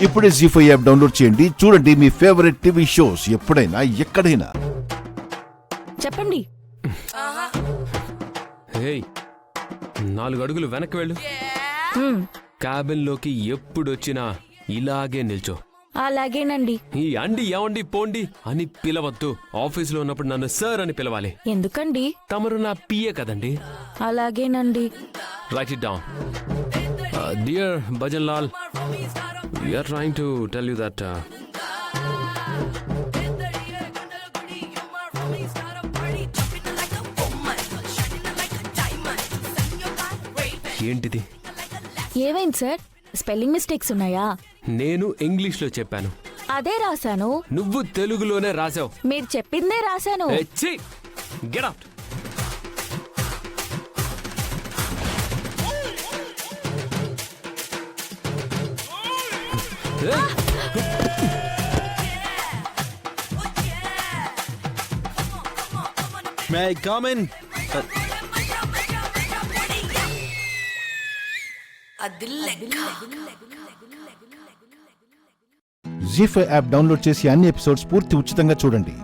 ఇప్పుడే జీ5 app download చేయండి. చూడండి మీ ఫేవరెట్ టీవీ షోస్ ఎప్పుడైనా ఎక్కడైనా. చెప్పండి. 4 అడుగులు వెనక్కి వెళ్ళు. క్యాబిన్ లోకి ఎప్పుడొచ్చినా ఇలాగే నిల్చో. అలాగేనండి. ఈ అండి ఏమండి పోండి అని పిలవద్దు. ఆఫీసులో ఉన్నప్పుడు నన్ను సార్ అని పిలవాలి. ఎందుకండి? తమరు నా పిఏ కదండి. అలాగేనండి. Write it down. Dear Bhajan Lal, we're trying to tell you that ఏంటిది? ఏమైంది సార్? స్పెల్లింగ్ మిస్టేక్స్ ఉన్నాయా? నేను ఇంగ్లీష్ లో చెప్పాను, అదే రాశాను. నువ్వు తెలుగులోనే రాసావు. మీరు చెప్పిందే రాశాను. Get out. May I come in? Zee5 app download చేసి అన్ని ఎపిసోడ్స్ పూర్తి ఉచితంగా చూడండి.